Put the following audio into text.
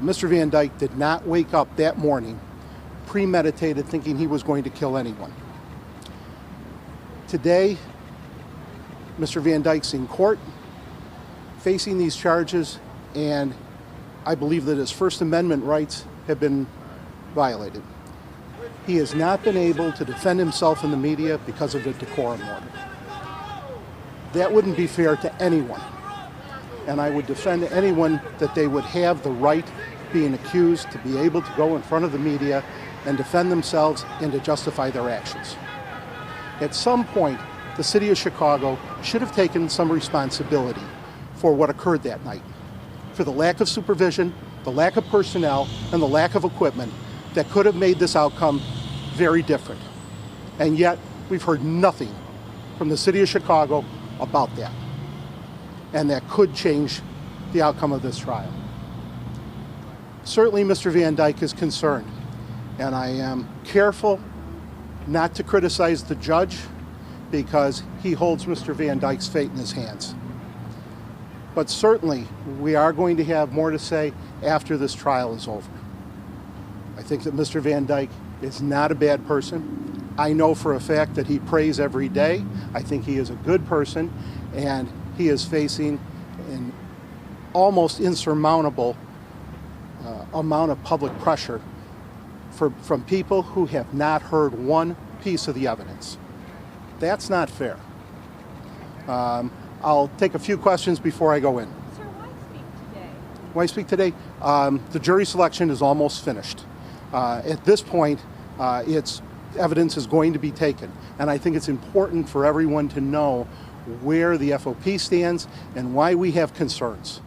Mr. Van Dyke did not wake up that morning premeditated thinking he was going to kill anyone. Today, Mr. Van Dyke's in court facing these charges, and I believe that his First Amendment rights have been violated. He has not been able to defend himself in the media because of the decorum order. That wouldn't be fair to anyone. And I would defend anyone that they would have the right, being accused, to be able to go in front of the media and defend themselves and to justify their actions. At some point, the city of Chicago should have taken some responsibility for what occurred that night, for the lack of supervision, the lack of personnel, and the lack of equipment that could have made this outcome very different. And yet, we've heard nothing from the city of Chicago about that. And that could change the outcome of this trial. Certainly, Mr. Van Dyke is concerned, and I am careful not to criticize the judge because he holds Mr. Van Dyke's fate in his hands. But certainly, we are going to have more to say after this trial is over. I think that Mr. Van Dyke is not a bad person. I know for a fact that he prays every day. I think he is a good person, and he is facing an almost insurmountable amount of public pressure from people who have not heard one piece of the evidence. That's not fair. I'll take a few questions before I go in. Sir, why speak today? Why speak today? The jury selection is almost finished. At this point, evidence is going to be taken, and I think it's important for everyone to know where the FOP stands and why we have concerns.